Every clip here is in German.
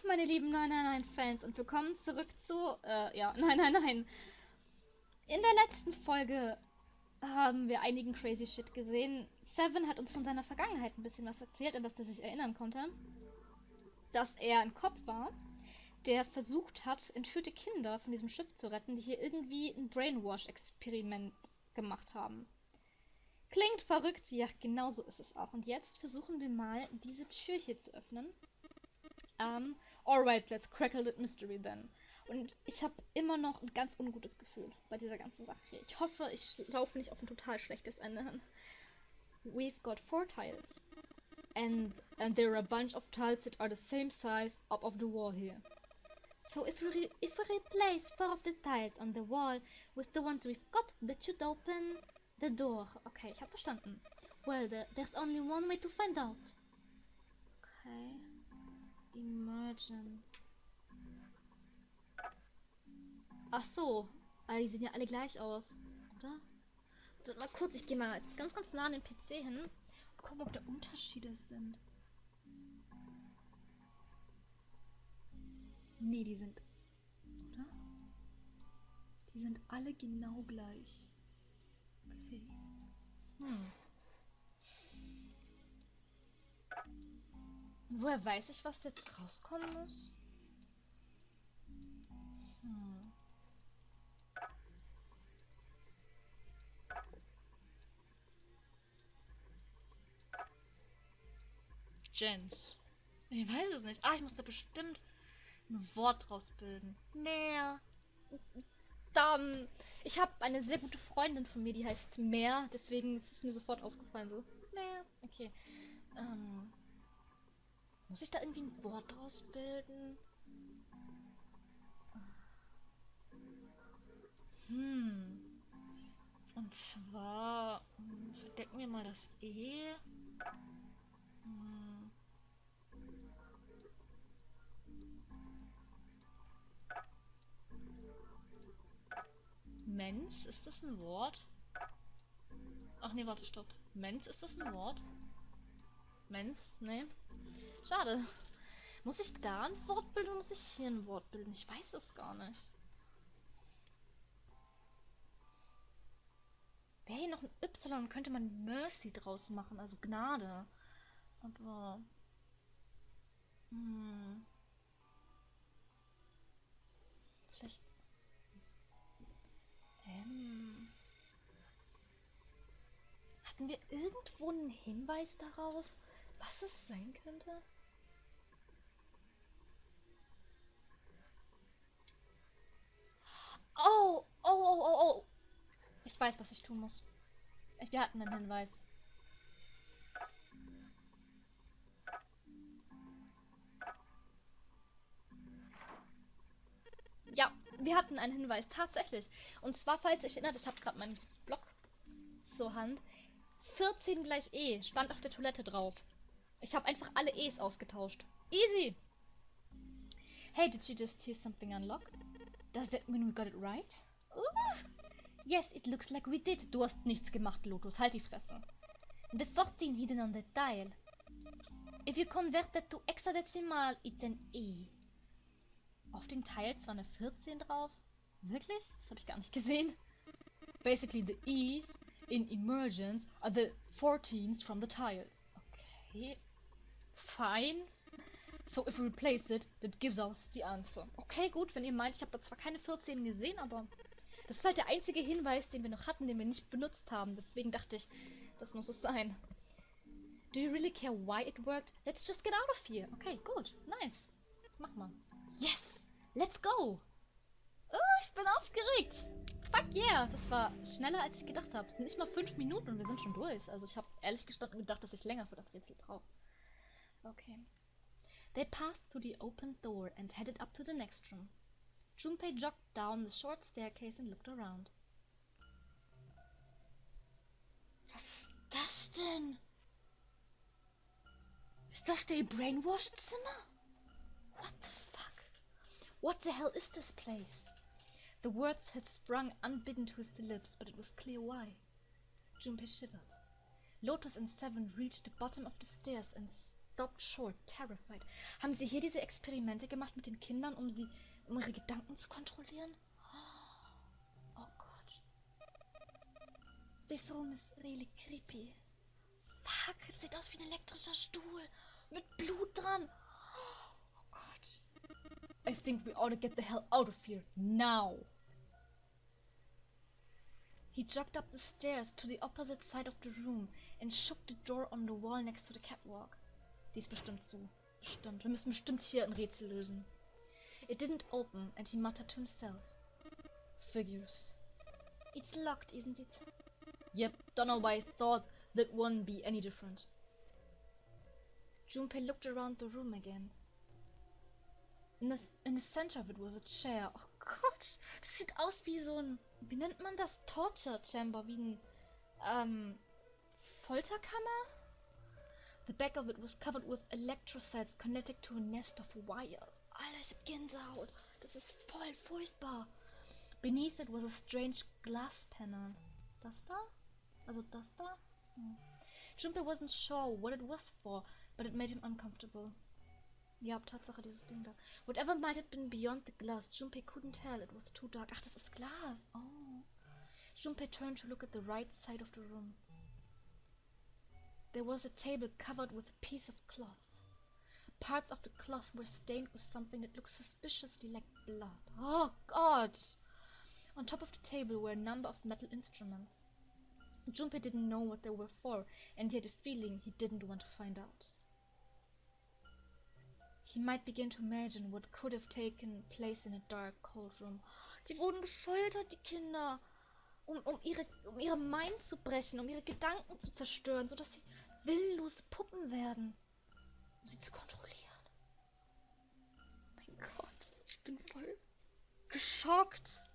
meine lieben Nein-Nein-Nein-Fans und willkommen zurück zu, Nein-Nein-Nein. In der letzten Folge haben wir einigen crazy Shit gesehen. Seven hat uns von seiner Vergangenheit ein bisschen was erzählt, an das er sich erinnern konnte. Dass er ein Cop war, der versucht hat, entführte Kinder von diesem Schiff zu retten, die hier irgendwie ein Brainwash-Experiment gemacht haben. Klingt verrückt, ja, genau so ist es auch. Und jetzt versuchen wir mal, diese Tür hier zu öffnen. Alright, let's crack a little mystery then. Und ich habe immer noch ein ganz ungutes Gefühl bei dieser ganzen Sache hier. Ich hoffe, ich laufe nicht auf ein total schlechtes Ende hin. We've got 4 tiles. And there are a bunch of tiles that are the same size up of the wall here. So if we replace 4 of the tiles on the wall with the ones we've got, that should open the door. Okay, ich habe verstanden. Well, there's only one way to find out. Okay. Emergence. Ach so. Aber die sehen ja alle gleich aus, oder? Warte mal kurz, ich gehe mal ganz nah an den PC hin und gucken, ob da Unterschiede sind. Nee, die sind... Oder? Die sind alle genau gleich. Okay. Woher weiß ich, was jetzt rauskommen muss? Gens. Ich weiß es nicht. Ich muss da bestimmt ein Wort draus bilden. Mehr. Ich habe eine sehr gute Freundin von mir, die heißt Mehr. Deswegen ist es mir sofort aufgefallen. So, Mehr. Okay. Muss ich da irgendwie ein Wort draus bilden? Und zwar verdecken wir mal das E. Mens, ist das ein Wort? Ach nee, warte, stopp. Mens, ist das ein Wort? Mens? Nee. Schade. Muss ich da ein Wort bilden oder muss ich hier ein Wort bilden? Ich weiß es gar nicht. Wäre hier noch ein Y, könnte man Mercy draus machen, also Gnade. Aber... Vielleicht... Hatten wir irgendwo einen Hinweis darauf, was es sein könnte? Oh. Ich weiß, was ich tun muss. Wir hatten einen Hinweis. Ja, wir hatten einen Hinweis, tatsächlich. Und zwar, falls ihr euch erinnert, ich habe gerade meinen Block zur Hand. 14 gleich E stand auf der Toilette drauf. Ich habe einfach alle E's ausgetauscht. Easy! Hey, did you just hear something unlock? Does that mean we got it right? Yes, it looks like we did. Du hast nichts gemacht, Lotus. Halt die Fresse. The 14 hidden on the tile. If you convert that to hexadecimal, it's an E. Auf den Tiles war eine 14 drauf. Wirklich? Das habe ich gar nicht gesehen. Basically, the E's in emergence are the 14s from the tiles. Okay. Fine. So if we replace it, that gives us the answer. Okay, gut, wenn ihr meint, ich habe da zwar keine 14 gesehen, aber das ist halt der einzige Hinweis, den wir noch hatten, den wir nicht benutzt haben. Deswegen dachte ich, das muss es sein. Do you really care why it worked? Let's just get out of here. Okay, gut. Nice. Mach mal. Yes! Let's go! Oh, ich bin aufgeregt! Fuck yeah! Das war schneller, als ich gedacht habe. Es sind nicht mal 5 Minuten und wir sind schon durch. Also ich habe ehrlich gestanden gedacht, dass ich länger für das Rätsel brauche. Okay. They passed through the open door and headed up to the next room. Junpei jogged down the short staircase and looked around. Was ist das denn? Ist das der Brainwash-Zimmer? What the fuck? What the hell is this place? The words had sprung unbidden to his lips, but it was clear why. Junpei shivered. Lotus and Seven reached the bottom of the stairs and stopped short, terrified. Haben sie hier diese Experimente gemacht mit den Kindern, um ihre Gedanken zu kontrollieren? Oh Gott. This room is really creepy. Fuck, es sieht aus wie ein elektrischer Stuhl. Mit Blut dran. Oh Gott. I think we ought to get the hell out of here. Now. He jogged up the stairs to the opposite side of the room and shook the door on the wall next to the catwalk. Die ist bestimmt zu. Bestimmt. Wir müssen bestimmt hier ein Rätsel lösen. It didn't open and he muttered to himself. Figures. It's locked, isn't it? Yep, don't know why I thought that wouldn't be any different. Junpei looked around the room again. In the center of it was a chair. Oh Gott, das sieht aus wie so ein... Wie nennt man das? Torture Chamber, wie ein Folterkammer? The back of it was covered with electrocytes connected to a nest of wires. Alter, ich hab Gänsehaut. Das ist voll furchtbar. Beneath it was a strange glass panel. Das da? Also das da? Junpei wasn't sure what it was for, but it made him uncomfortable. Ja, Tatsache, dieses Ding da. Whatever might have been beyond the glass, Junpei couldn't tell. It was too dark. Ach, das ist Glas. Oh. Junpei turned to look at the right side of the room. There was a table covered with a piece of cloth. Parts of the cloth were stained with something that looked suspiciously like blood. Oh, God! On top of the table were a number of metal instruments. Junpei didn't know what they were for, and he had a feeling he didn't want to find out. He might begin to imagine what could have taken place in a dark, cold room. Die wurden gefoltert, die Kinder, um ihre Mind zu brechen, um ihre Gedanken zu zerstören, sodass sie willenlose Puppen werden, um sie zu kontrollieren. Mein Gott, ich bin voll geschockt.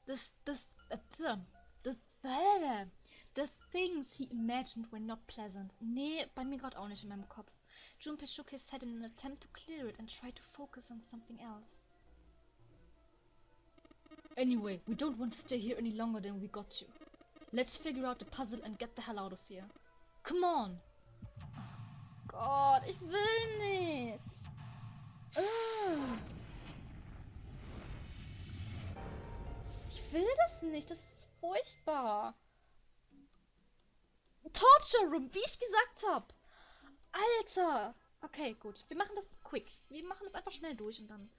The things he imagined were not pleasant. Nee, bei mir gerade auch nicht in meinem Kopf. Junpei shook his head in an attempt to clear it and tried to focus on something else. Anyway, we don't want to stay here any longer than we got to. Let's figure out the puzzle and get the hell out of here. Come on! Oh Gott, ich will nicht! Ich will das nicht, das ist furchtbar. Torture Room, wie ich gesagt habe. Alter! Okay, gut. Wir machen das quick. Wir machen das einfach schnell durch und dann...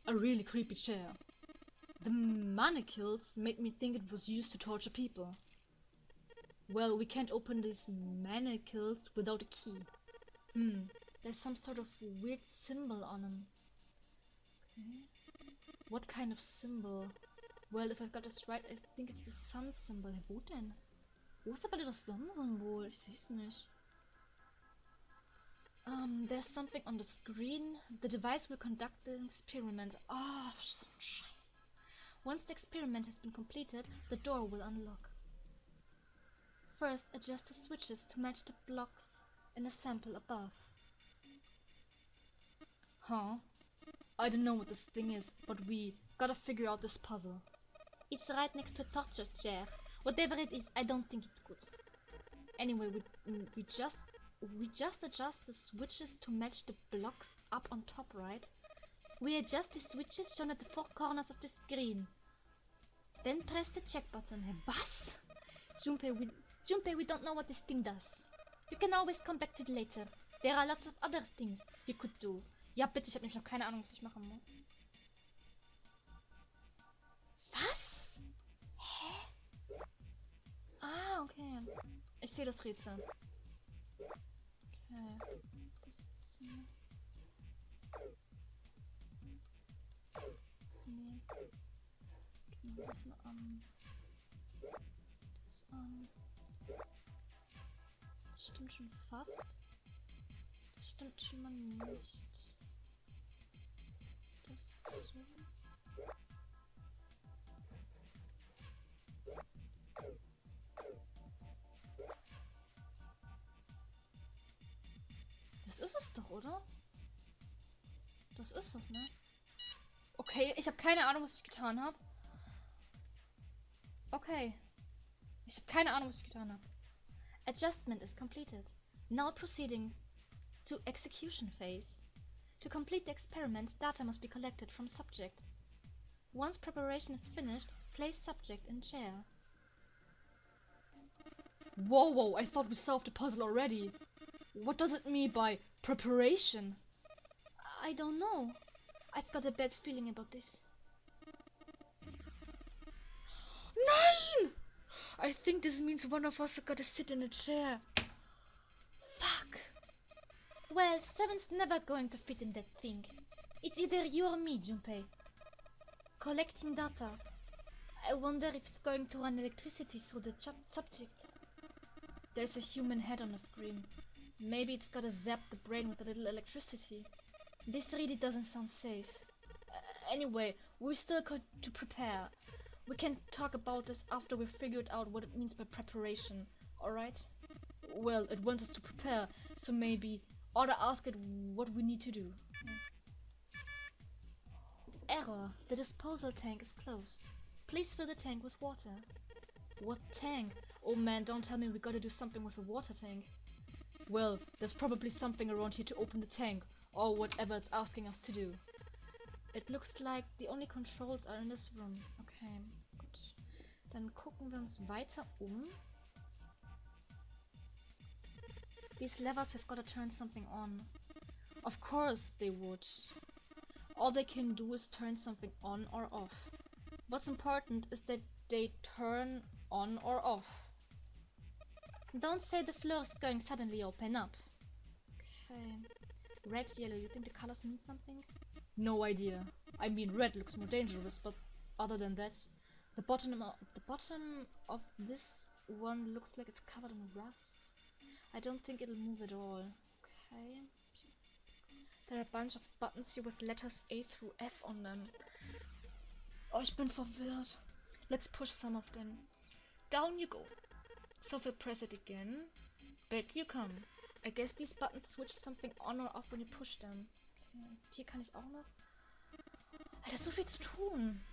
A really creepy chair. The manacles made me think it was used to torture people. Well, we can't open these manacles without a key. There's some sort of weird symbol on them. Okay. What kind of symbol? Well, if I've got this right, I think it's the sun symbol. Wo denn? Wo ist aber das Sonnensymbol? Ich seh's nicht. There's something on the screen. The device will conduct the experiment. Oh, so ein Scheiß. Once the experiment has been completed, the door will unlock. First, adjust the switches to match the blocks in the sample above. Huh? I don't know what this thing is, but we gotta figure out this puzzle. It's right next to a torture chair. Whatever it is, I don't think it's good. Anyway, we just adjust the switches to match the blocks up on top, right? We adjust the switches shown at the four corners of the screen. Then press the check button. Was? Junpei, we don't know what this thing does. You can always come back to it later. There are lots of other things you could do. Ja, bitte, ich habe nämlich noch keine Ahnung, was ich machen muss. Was? Hä? Ah, okay. Ich sehe das Rätsel. Okay. Das ist... Nee. Gehen wir das mal an. Das an. Das stimmt schon fast. Das stimmt schon mal nicht. Das so. Das ist es doch, oder? Das ist es, ne? Okay, ich habe keine Ahnung, was ich getan habe. Okay. Ich habe keine Ahnung, was ich getan habe. Adjustment is completed. Now proceeding to execution phase. To complete the experiment, data must be collected from subject. Once preparation is finished, place subject in chair. Whoa, I thought we solved the puzzle already. What does it mean by preparation? I don't know. I've got a bad feeling about this. 9! I think this means one of us gotta sit in a chair. Fuck. Well, 7's never going to fit in that thing. It's either you or me, Junpei. Collecting data. I wonder if it's going to run electricity through the subject. There's a human head on the screen. Maybe it's gotta zap the brain with a little electricity. This really doesn't sound safe. Anyway, we still got to prepare. We can talk about this after we've figured out what it means by preparation, alright? Well, it wants us to prepare, so maybe ought to ask it what we need to do. Error. The disposal tank is closed. Please fill the tank with water. What tank? Oh man, don't tell me we gotta do something with the water tank. Well, there's probably something around here to open the tank, or whatever it's asking us to do. It looks like the only controls are in this room. Okay, gut. Dann gucken wir uns weiter um. These levers have got to turn something on. Of course they would. All they can do is turn something on or off. What's important is that they turn on or off. Don't say the floor is going to suddenly open up. Okay. Red, yellow, you think the colors mean something? No idea. I mean, red looks more dangerous, but other than that, the bottom of this one looks like it's covered in rust. I don't think it'll move at all. Okay. There are a bunch of buttons here with letters A through F on them. Oh, ich bin verwirrt. Let's push some of them. Down you go. So we'll press it again. Back you come. I guess these buttons switch something on or off when you push them. Okay. Hier kann ich auch noch. Alter, so viel zu tun.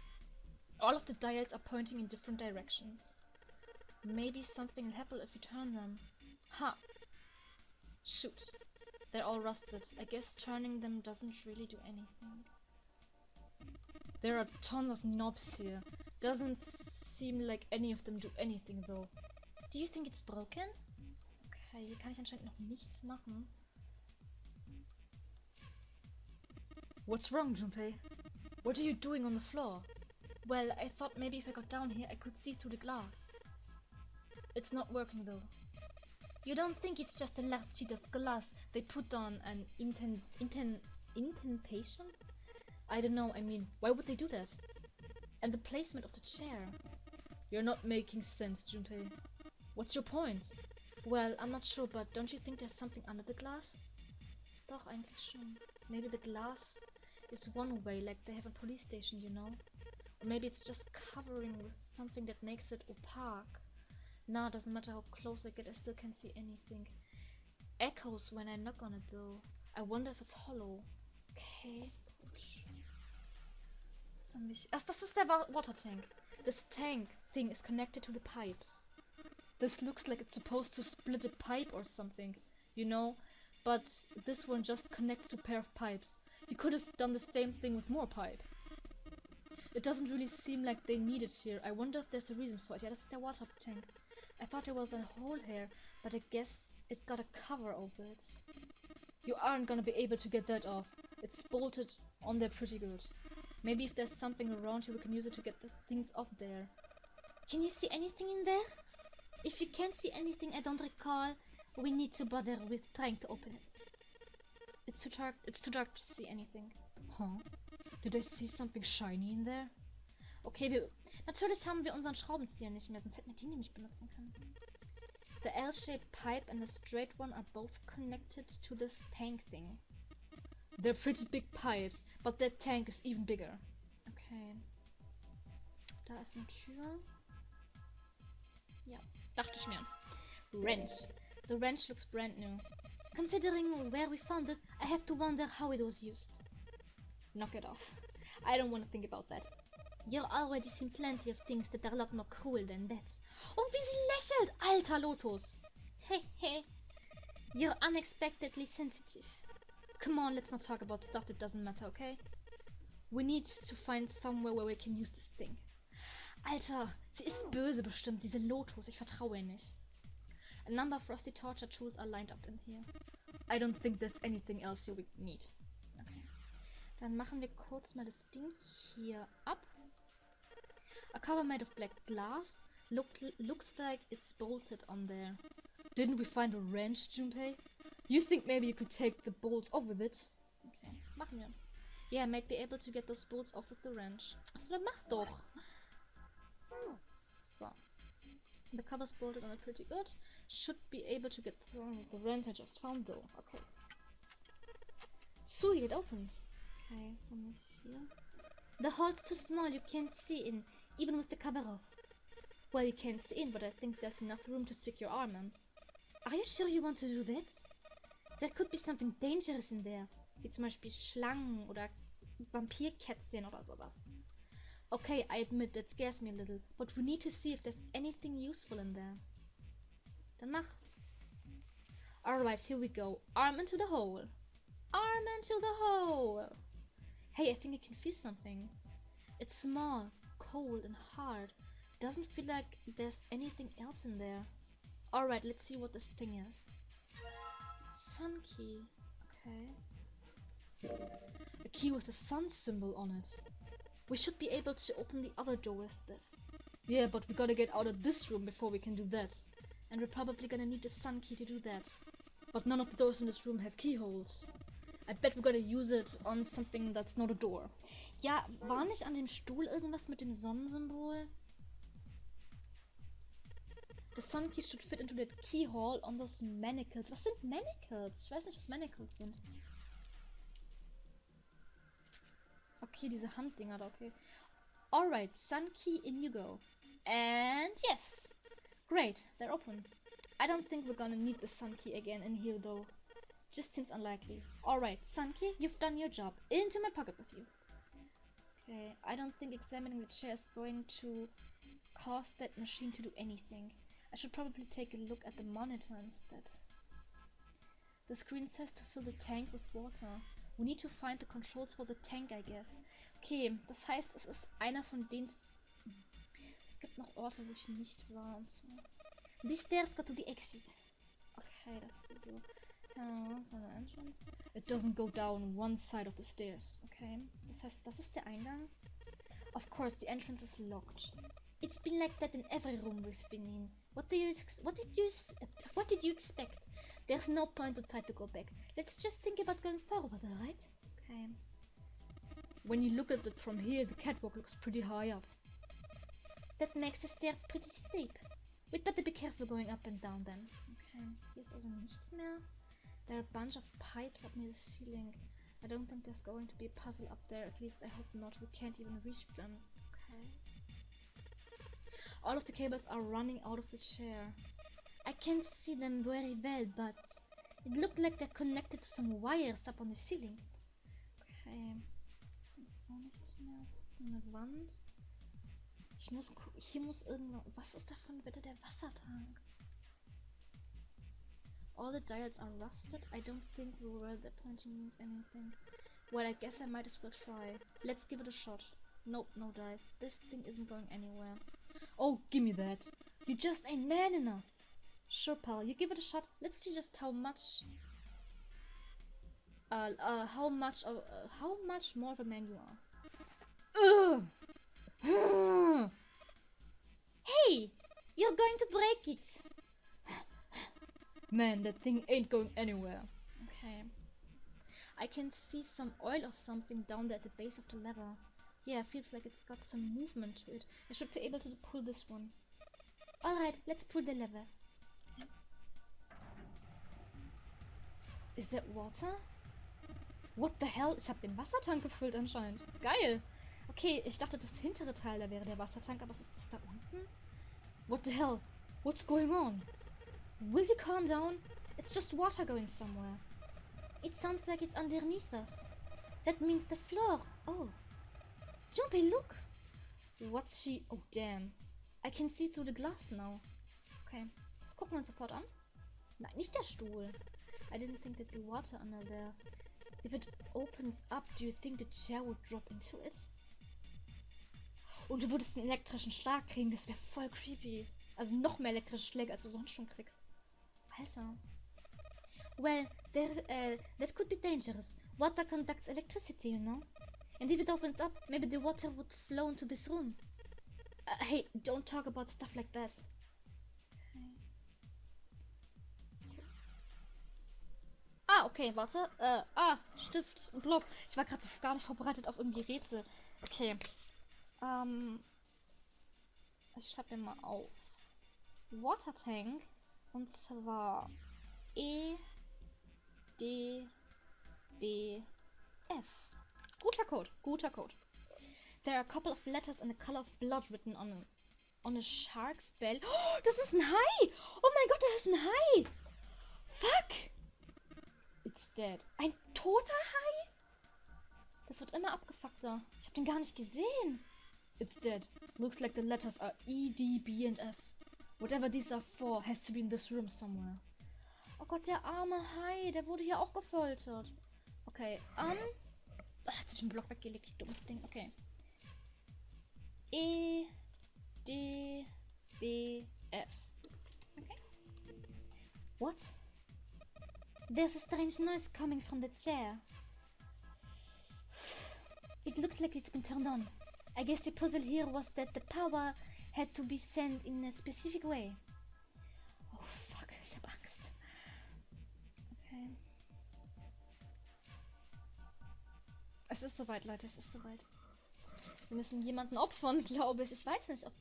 All of the dials are pointing in different directions. Maybe something will happen if you turn them. Ha! Shoot. They're all rusted. I guess turning them doesn't really do anything. There are tons of knobs here. Doesn't seem like any of them do anything though. Do you think it's broken? Okay, hier kann ich anscheinend noch nichts machen. What's wrong, Junpei? What are you doing on the floor? Well, I thought maybe if I got down here I could see through the glass. It's not working though. You don't think it's just a last sheet of glass they put on an indentation? I don't know, I mean, why would they do that? And the placement of the chair. You're not making sense, Junpei. What's your point? Well, I'm not sure, but don't you think there's something under the glass? Doch, eigentlich schon. Maybe the glass is one way, like they have a police station, you know? Or maybe it's just covering with something that makes it opaque. Nah, doesn't matter how close I get, I still can't see anything. Echoes when I knock on it though. I wonder if it's hollow. Okay, gut. Ach, das ist der water tank. This tank thing is connected to the pipes. This looks like it's supposed to split a pipe or something, you know? But this one just connects to a pair of pipes. You could have done the same thing with more pipe. It doesn't really seem like they need it here. I wonder if there's a reason for it. Yeah, das ist der water tank. I thought there was a hole here, but I guess it got a cover over it. You aren't gonna be able to get that off. It's bolted on there pretty good. Maybe if there's something around here we can use it to get the things off there. Can you see anything in there? If you can't see anything I don't recall, we need to bother with trying to open it. It's too dark to see anything. Huh? Did I see something shiny in there? Okay, natürlich haben wir unseren Schraubenzieher nicht mehr, sonst hätten wir die nämlich benutzen können. The L-shaped pipe and the straight one are both connected to this tank thing. They're pretty big pipes, but that tank is even bigger. Okay. Da ist eine Tür. Ja, dachte ich mir. Wrench. The wrench looks brand new. Considering where we found it, I have to wonder how it was used. Knock it off. I don't want to think about that. You've already seen plenty of things that are a lot more cruel than that. Und wie sie lächelt! Alter Lotus! Hehe. You're unexpectedly sensitive. Come on, let's not talk about stuff that doesn't matter, okay? We need to find somewhere where we can use this thing. Alter, sie ist böse bestimmt, diese Lotus. Ich vertraue ihr nicht. A number of rusty torture tools are lined up in here. I don't think there's anything else you need. Okay. Dann machen wir kurz mal das Ding hier ab. A cover made of black glass. Looks like it's bolted on there. Didn't we find a wrench, Junpei? You think maybe you could take the bolts off with it? Okay, machen wir. Yeah, might be able to get those bolts off with the wrench. Achso, dann mach doch. So. The cover's bolted on it pretty good. Should be able to get the wrench I just found though. Okay. Sweet, it opened. Okay, so nicht hier. The hole's too small, you can't see in, even with the cover off. Well, you can't see in, but I think there's enough room to stick your arm in. Are you sure you want to do that? There could be something dangerous in there. Wie zum Beispiel Schlangen oder Vampirkätzchen oder sowas. Okay, I admit that scares me a little, but we need to see if there's anything useful in there. Dann mach. Alright, here we go. Arm into the hole. Arm into the hole. Hey, I think I can feel something. It's small, cold and hard. Doesn't feel like there's anything else in there. Alright, let's see what this thing is. Sun key. Okay. A key with a sun symbol on it. We should be able to open the other door with this. Yeah, but we gotta get out of this room before we can do that. And we're probably gonna need the sun key to do that. But none of the doors in this room have keyholes. I bet we gotta use it on something that's not a door. Ja, war nicht an dem Stuhl irgendwas mit dem Sonnensymbol? The sun key should fit into that keyhole on those manacles. Was sind manacles? Ich weiß nicht, was manacles sind. Okay, diese Handdinger da, okay. Alright, sun key, in you go. And yes! Great, they're open. I don't think we're gonna need the sun key again in here though. Just seems unlikely. Alright, sun key, you've done your job. Into my pocket with you. Okay, I don't think examining the chair is going to cause that machine to do anything. I should probably take a look at the monitor instead. The screen says to fill the tank with water. We need to find the controls for the tank, I guess. Okay, das heißt, es ist einer von denen... Es gibt noch Orte, wo ich nicht war und so. These stairs go to the exit. Okay, das ist so. Von der Entrance. It doesn't go down one side of the stairs. Okay, das heißt, das ist der Eingang. Of course, the entrance is locked. It's been like that in every room we've been in. What did you expect? There's no point to try to go back. Let's just think about going forward, alright? Okay. When you look at it from here, the catwalk looks pretty high up. That makes the stairs pretty steep. We'd better be careful going up and down then. Okay, hier ist also nichts mehr. There are a bunch of pipes up near the ceiling. I don't think there's going to be a puzzle up there. At least I hope not. We can't even reach them. Okay. All of the cables are running out of the chair. I can't see them very well, but it looked like they're connected to some wires up on the ceiling. Okay. Sonst auch nichts mehr. So eine Wand. Hier muss irgendwo... Was ist davon bitte der Wassertank? All the dials are rusted. I don't think where the pointing means anything. Well, I guess I might as well try. Let's give it a shot. Nope, no dice. This thing isn't going anywhere. Oh, gimme that. You just ain't man enough. Sure, pal, you give it a shot. Let's see just how much more of a man you are. Hey, you're going to break it. Man, that thing ain't going anywhere. Okay. I can see some oil or something down there at the base of the lever. Yeah, feels like it's got some movement to it. I should be able to pull this one. Alright, let's pull the lever. Is that water? What the hell? Ich habe den Wassertank gefüllt anscheinend. Geil! Okay, ich dachte, das hintere Teil da wäre der Wassertank, aber was ist das da unten? What the hell? What's going on? Will you calm down? It's just water going somewhere. It sounds like it's underneath us. That means the floor. Oh. Junpei, look! What's she... Oh, damn. I can see through the glass now. Okay. Das gucken wir uns sofort an. Nein, nicht der Stuhl. I didn't think there'd be water under there. If it opens up, do you think the chair would drop into it? Und du würdest einen elektrischen Schlag kriegen, das wäre voll creepy. Also noch mehr elektrische Schläge, als du sonst schon kriegst. Alter. Well, that could be dangerous. Water conducts electricity, you know? And if it opens up, maybe the water would flow into this room. Hey, don't talk about stuff like that. Okay, warte. Stift und Block. Ich war gerade so gar nicht vorbereitet auf irgendwie Rätsel. Okay. Ich schreibe mir mal auf. Water Tank. Und zwar E D B F. Guter Code, guter Code. There are a couple of letters and a color of blood written on a shark's belly. Oh, das ist ein Hai! Oh mein Gott, da ist ein Hai! Fuck! It's dead. Ein toter Hai? Das wird immer abgefuckter. Ich hab den gar nicht gesehen. It's dead. Looks like the letters are E, D, B and F. Whatever these are for has to be in this room somewhere. Oh Gott, der arme Hai, der wurde hier auch gefoltert. Okay, jetzt hab ich den Block weggelegt, ich dummes Ding. Okay. E, D, B, F. Okay. What? There's a strange noise coming from the chair. It looks like it's been turned on. I guess the puzzle here was that the power had to be sent in a specific way. Oh fuck, ich hab Angst. Okay. Es ist soweit, Leute, es ist soweit. Wir müssen jemanden opfern, glaube ich. Ich weiß nicht, ob...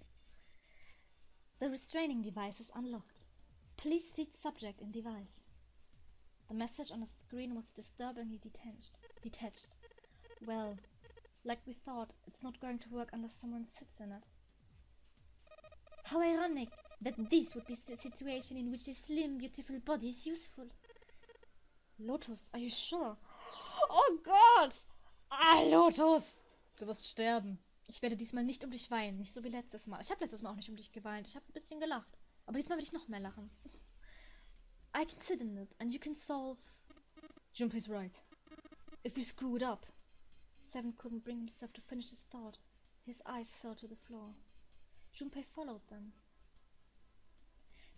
The restraining device is unlocked. Please seat subject in device. The message on the screen was disturbingly detached. Well, like we thought, it's not going to work unless someone sits in it. How ironic that this would be the situation in which a slim, beautiful body is useful. Lotus, are you sure? Oh Gott! Lotus! Du wirst sterben. Ich werde diesmal nicht um dich weinen, nicht so wie letztes Mal. Ich habe letztes Mal auch nicht um dich geweint. Ich habe ein bisschen gelacht. Aber diesmal werde ich noch mehr lachen. I can sit in it, and you can solve... Junpei's right. If we screw it up... Seven couldn't bring himself to finish his thought. His eyes fell to the floor. Junpei followed them.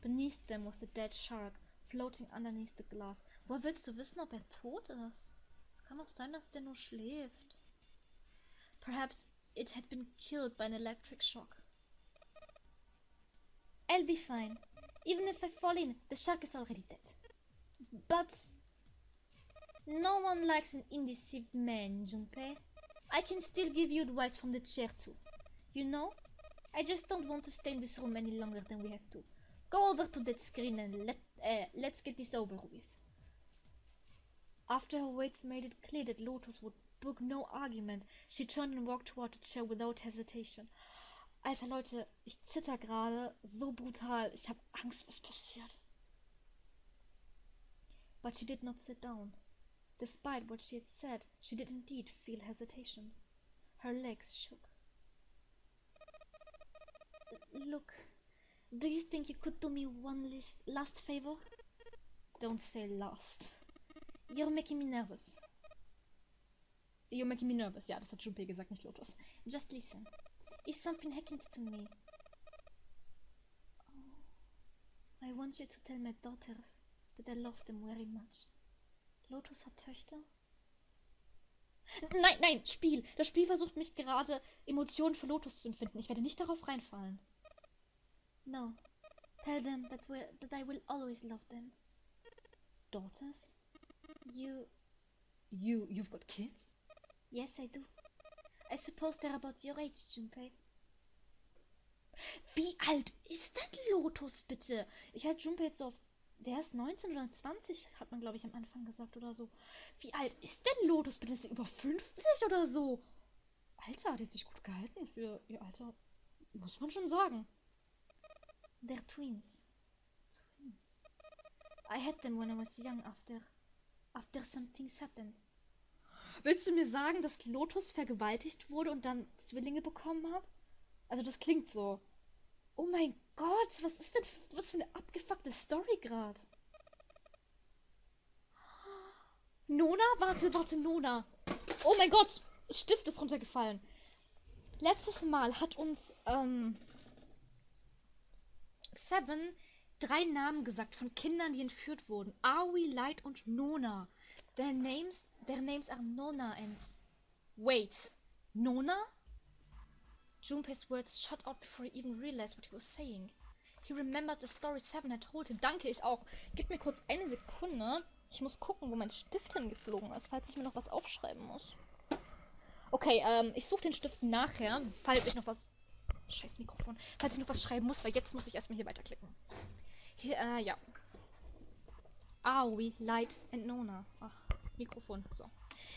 Beneath them was the dead shark, floating underneath the glass. Woher willst du wissen, ob tot ist? Es kann auch sein, dass der nur schläft. Perhaps it had been killed by an electric shock. I'll be fine. Even if I fall in, the shark is already dead. But... no one likes an indecisive man, Junpei. I can still give you advice from the chair too. You know, I just don't want to stay in this room any longer than we have to. Go over to that screen and let's get this over with. After her weights made it clear that Lotus would book no argument, she turned and walked toward the chair without hesitation. Alter Leute, ich zitter gerade so brutal. Ich habe Angst, was passiert. But she did not sit down. Despite what she had said, she did indeed feel hesitation. Her legs shook. Look, do you think you could do me one last favor? Don't say last. You're making me nervous. You're making me nervous. Ja, das hat Junpei gesagt, nicht Lotus. Just listen. If something happens to me... I want you to tell my daughters that I love them very much. Lotus hat Töchter? Nein, nein, Spiel! Das Spiel versucht mich gerade, Emotionen für Lotus zu empfinden. Ich werde nicht darauf reinfallen. No. Tell them that I will always love them. Daughters? You've got kids? Yes, I do. I suppose they're about your age, Junpei. Wie alt ist denn Lotus, bitte? Ich halte Junpei jetzt so auf... Der ist 19 oder 20, hat man, glaube ich, am Anfang gesagt oder so. Wie alt ist denn Lotus, bitte? Ist sie über 50 oder so? Alter, die hat sich gut gehalten für ihr Alter. Muss man schon sagen. They're twins. Twins. I had them when I was young after some things happened. Willst du mir sagen, dass Lotus vergewaltigt wurde und dann Zwillinge bekommen hat? Also das klingt so. Oh mein Gott, was ist denn, was für eine abgefuckte Story gerade? Nona? Warte, Nona. Oh mein Gott, Stift ist runtergefallen. Letztes Mal hat uns Seven 3 Namen gesagt von Kindern, die entführt wurden. Aoi, Light und Nona. Their names are Nona and... Wait. Nona? Junpei's words shot out before he even realized what he was saying. He remembered the story Seven had told him. Danke, ich auch. Gib mir kurz eine Sekunde. Ich muss gucken, wo mein Stift hingeflogen ist, falls ich mir noch was aufschreiben muss. Okay, ich suche den Stift nachher, falls ich noch was... Scheiß Mikrofon. Falls ich noch was schreiben muss, weil jetzt muss ich erstmal hier weiterklicken. Hier, ja. Aoi, Light and Nona. Ach, Mikrofon. So.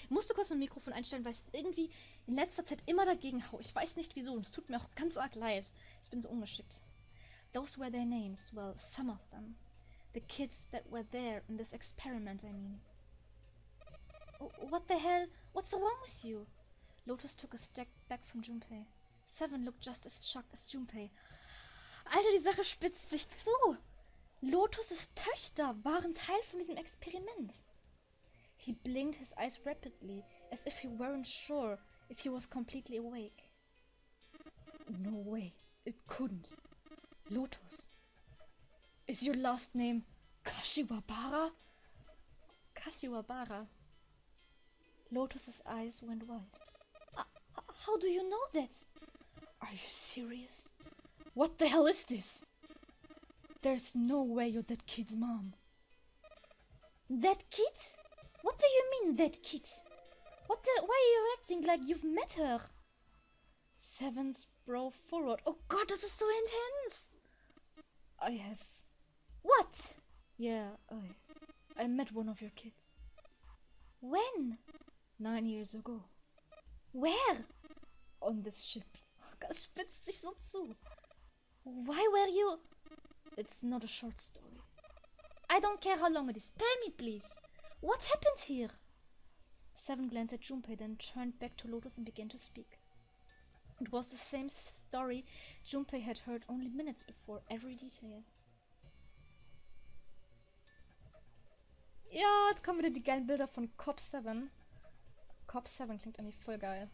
Ich musste kurz mein Mikrofon einstellen, weil ich irgendwie in letzter Zeit immer dagegen hau. Ich weiß nicht wieso und es tut mir auch ganz arg leid. Ich bin so ungeschickt. Those were their names. Well, some of them. The kids that were there in this experiment, I mean. Oh, what the hell? What's wrong with you? Lotus took a step back from Junpei. Seven looked just as shocked as Junpei. Alter, die Sache spitzt sich zu. Lotus' Töchter waren Teil von diesem Experiment. He blinked his eyes rapidly, as if he weren't sure if he was completely awake. No way, it couldn't. Lotus. Is your last name Kashiwabara? Kashiwabara. Lotus's eyes went wide. How do you know that? Are you serious? What the hell is this? There's no way you're that kid's mom. That kid? What do you mean, that kid? Why are you acting like you've met her? Seven's brow furrowed. Oh God, this is so intense! I have... What? Yeah, I met one of your kids. When? 9 years ago. Where? On this ship. Oh Gott, es spitzt sich so zu. Why were you... It's not a short story. I don't care how long it is. Tell me, please. What happened here? Seven glanced at Junpei, then turned back to Lotus and began to speak. It was the same story Junpei had heard only minutes before, every detail. Ja, jetzt kommen wieder die geilen Bilder von Cop 7. Cop 7 klingt irgendwie voll geil.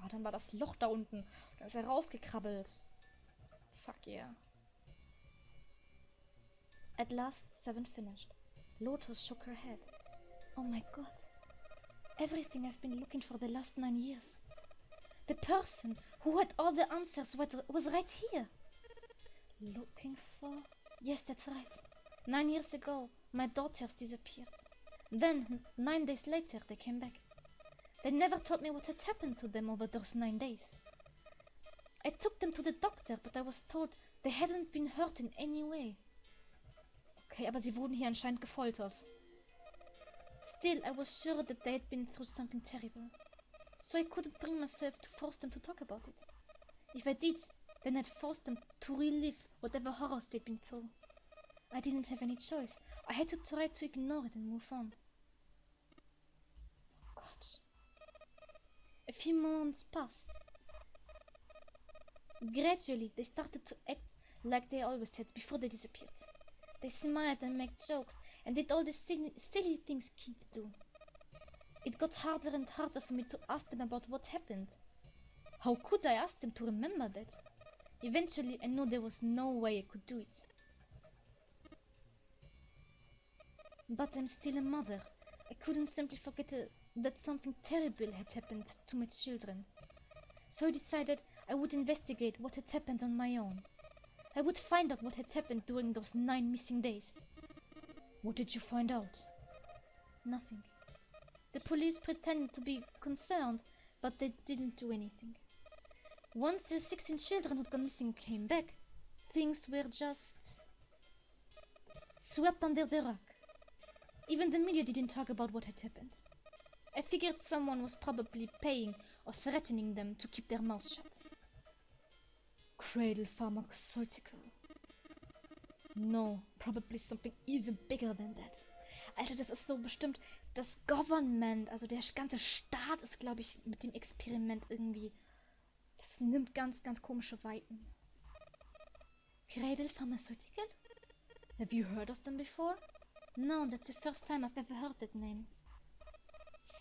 Oh, dann war das Loch da unten. Und dann ist er rausgekrabbelt. Fuck yeah. At last, Seven finished. Lotus shook her head. Oh my god. Everything I've been looking for the last 9 years. The person who had all the answers was right here. Looking for? Yes, that's right. 9 years ago, my daughters disappeared. Then, 9 days later, they came back. They never told me what had happened to them over those 9 days. I took them to the doctor, but I was told they hadn't been hurt in any way. Okay, aber sie wurden hier anscheinend gefoltert. Still, I was sure that they had been through something terrible. So I couldn't bring myself to force them to talk about it. If I did, then I'd force them to relive whatever horrors they'd been through. I didn't have any choice. I had to try to ignore it and move on. God. A few months passed. Gradually, they started to act like they always had before they disappeared. They smiled and made jokes and did all the silly things kids do. It got harder and harder for me to ask them about what happened. How could I ask them to remember that? Eventually, I knew there was no way I could do it. But I'm still a mother. I couldn't simply forget that something terrible had happened to my children. So I decided I would investigate what had happened on my own. I would find out what had happened during those 9 missing days. What did you find out? Nothing. The police pretended to be concerned, but they didn't do anything. Once the 16 children who'd gone missing came back, things were just swept under the rug. Even the media didn't talk about what had happened. I figured someone was probably paying or threatening them to keep their mouths shut. Cradle pharmaceutical. No, probably something even bigger than that. Alter, das ist so bestimmt das Government, also der ganze Staat ist, glaube ich, mit dem Experiment irgendwie, das nimmt ganz, ganz komische Weiten. Cradle Pharmaceutical? Have you heard of them before? No, that's the first time I've ever heard that name.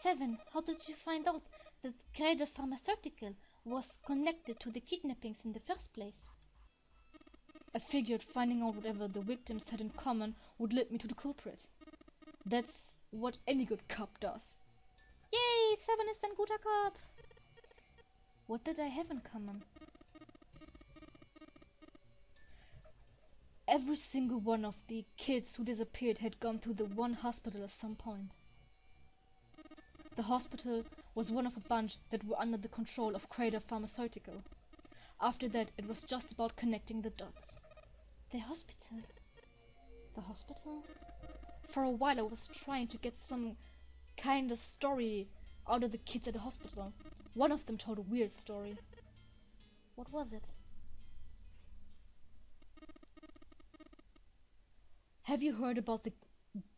7. How did you find out that Cradle Pharmaceutical was connected to the kidnappings in the first place? I figured finding out whatever the victims had in common would lead me to the culprit. That's what any good cop does. Yay! 7 ist ein guter Cop! What did I have in common? Every single one of the kids who disappeared had gone to the one hospital at some point. The hospital was one of a bunch that were under the control of Crater Pharmaceutical. After that, it was just about connecting the dots. The hospital? The hospital? For a while I was trying to get some kind of story out of the kids at the hospital. One of them told a weird story. What was it? Have you heard about the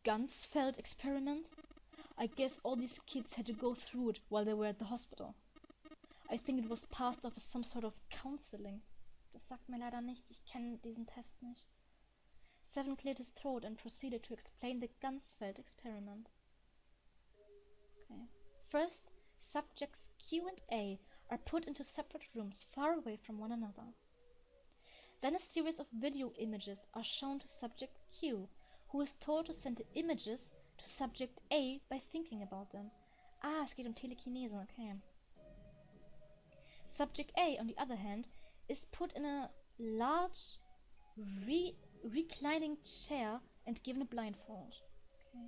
Gunsfeld experiment? I guess all these kids had to go through it while they were at the hospital. I think it was passed off as some sort of counseling. Das sagt mir leider nicht, ich kenne diesen Test nicht. 7 cleared his throat and proceeded to explain the Gunsfeld experiment. Okay. First, subjects Q and A are put into separate rooms far away from one another. Then a series of video images are shown to subject Q, who is told to send the images to subject A by thinking about them. Ah, es geht Telekinese, okay. Subject A, on the other hand, is put in a large reclining chair and given a blindfold. Okay.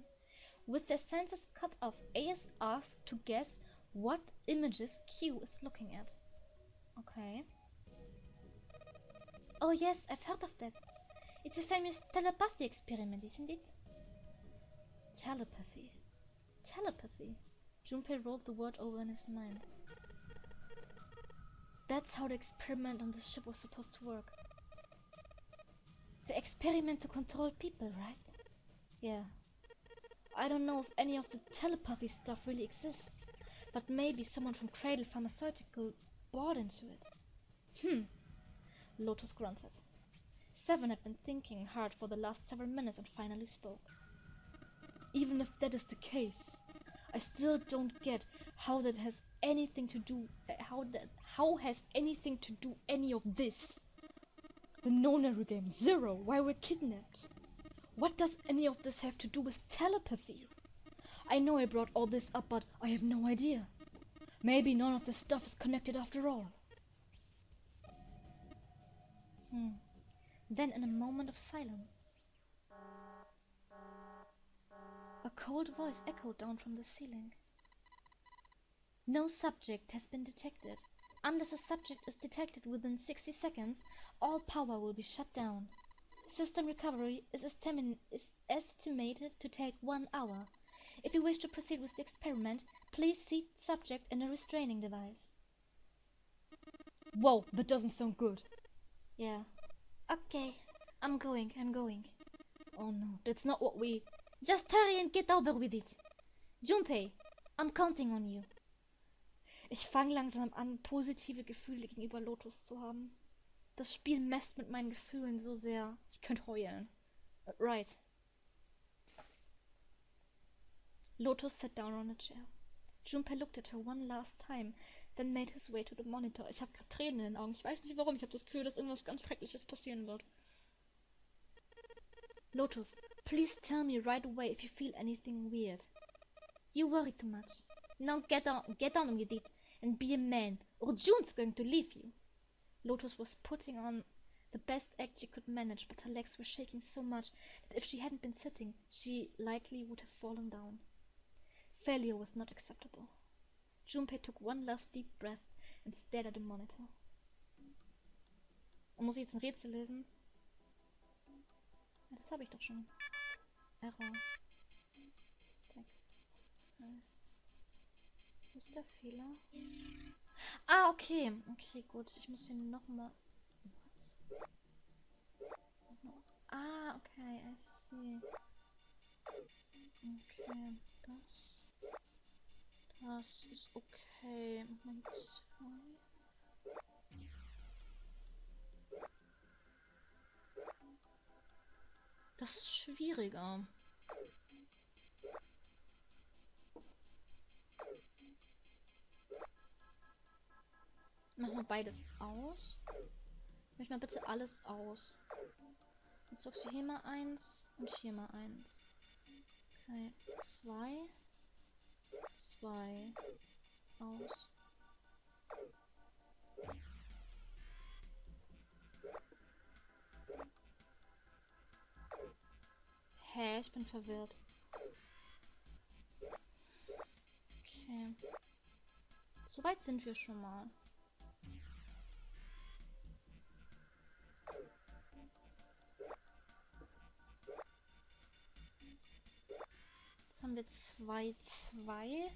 With their senses cut off, A is asked to guess what images Q is looking at. Okay. Oh yes, I've heard of that. It's a famous telepathy experiment, isn't it? Telepathy. Telepathy. Junpei rolled the word over in his mind. That's how the experiment on the ship was supposed to work. The experiment to control people, right? Yeah. I don't know if any of the telepathy stuff really exists, but maybe someone from Cradle Pharmaceutical bought into it. Lotus grunted. 7 had been thinking hard for the last several minutes and finally spoke. Even if that is the case, I still don't get how that has anything to do how has anything to do any of this. The no-narrow game 0, why we're kidnapped. What does any of this have to do with telepathy? I know I brought all this up, but I have no idea. Maybe none of this stuff is connected after all. Then in a moment of silence, a cold voice echoed down from the ceiling. No subject has been detected. Unless a subject is detected within 60 seconds, all power will be shut down. System recovery is estimated to take 1 hour. If you wish to proceed with the experiment, please seat subject in a restraining device. Whoa, that doesn't sound good. Yeah. Okay, I'm going. Oh no, that's not what we... Just hurry and get over with it. Junpei, I'm counting on you. Ich fange langsam an, positive Gefühle gegenüber Lotus zu haben. Das Spiel messt mit meinen Gefühlen so sehr. Ich könnte heulen. Right. Lotus sat down on a chair. Junpei looked at her one last time, then made his way to the monitor. Ich habe gerade Tränen in den Augen. Ich weiß nicht warum. Ich habe das Gefühl, dass irgendwas ganz Schreckliches passieren wird. Lotus, please tell me right away if you feel anything weird. You worry too much. Now get down on your feet and be a man, or June's going to leave you. Lotus was putting on the best act she could manage, but her legs were shaking so much that if she hadn't been sitting, she likely would have fallen down. Failure was not acceptable. Junpei took one last deep breath and stared at the monitor. Und muss ich jetzt ein Rätsel lösen? Ja, das habe ich doch schon. Error. Text. Wo ist der Fehler? Ah, okay. Okay, gut. Ich muss hier nochmal... Ah, okay. I see. Okay, das ist okay. Moment, 2. Das ist schwieriger. Mach mal beides aus. Mach mal bitte alles aus. Jetzt sagst du hier mal eins und hier mal eins. Okay, 2. 2. Aus. Hä, ich bin verwirrt. Okay. Soweit sind wir schon mal. Jetzt haben wir 2, 2.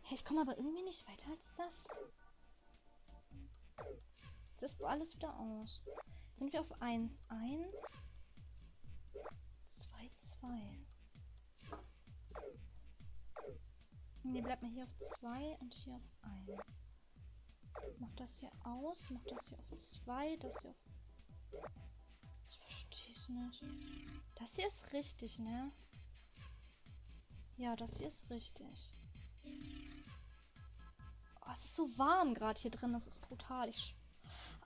Hä, ich komme aber irgendwie nicht weiter als das. Das ist alles wieder aus. Jetzt sind wir auf 1, 1. 2, 2. Ne, bleibt mal hier auf 2 und hier auf 1. Mach das hier aus, mach das hier auf 2, das hier auf... Ich versteh's nicht. Das hier ist richtig, ne? Ja, das hier ist richtig. Oh, es ist so warm gerade hier drin, das ist brutal.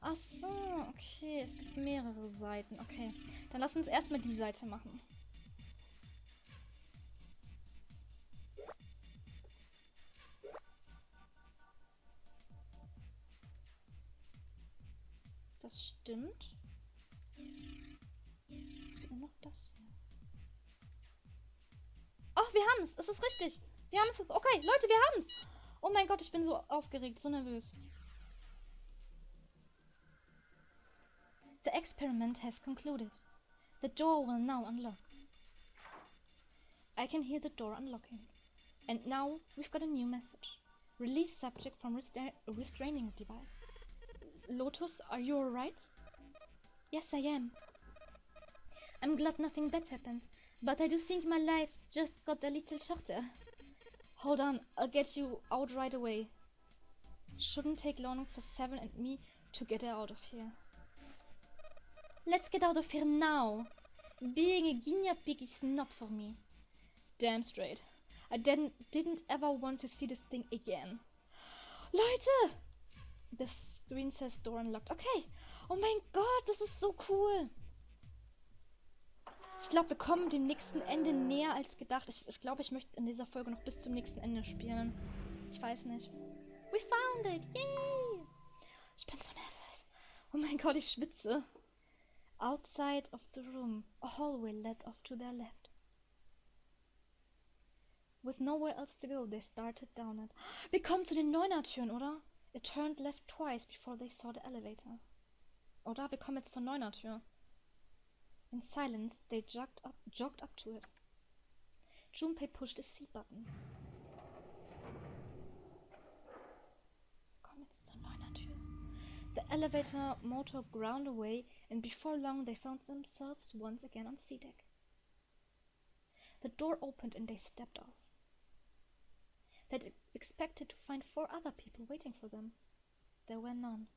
Ach so, okay, es gibt mehrere Seiten. Okay, dann lass uns erstmal die Seite machen. Das stimmt. Es gibt nur noch das hier. Ach, wir haben es. Es ist richtig. Wir haben es. Okay, Leute, wir haben es. Oh mein Gott, ich bin so aufgeregt, so nervös. The experiment has concluded. The door will now unlock. I can hear the door unlocking. And now we've got a new message. Release subject from restraining device. Lotus, are you alright? Yes, I am. I'm glad nothing bad happened, but I do think my life just got a little shorter. Hold on, I'll get you out right away. Shouldn't take long for Seven and me to get her out of here. Let's get out of here now. Being a guinea pig is not for me. Damn straight. I didn't ever want to see this thing again. Leute! The screen says door unlocked. Okay. Oh mein Gott, das ist so cool. Ich glaube, wir kommen dem nächsten Ende näher als gedacht. Ich glaube, ich möchte in dieser Folge noch bis zum nächsten Ende spielen. Ich weiß nicht. We found it! Yay! Ich bin so nervös. Oh mein Gott, ich schwitze. Outside of the room, a hallway led off to their left. With nowhere else to go, they started down it. Wir kommen zu den Neuner-Türen, oder? It turned left twice before they saw the elevator. Oder? Wir kommen jetzt zur Neuner-Tür. In silence, they jogged up to it. Junpei pushed a C button. Komm jetzt zur Neuner-Tür. The elevator motor ground away, and before long they found themselves once again on C deck. The door opened and they stepped off. They'd expected to find 4 other people waiting for them. There were none.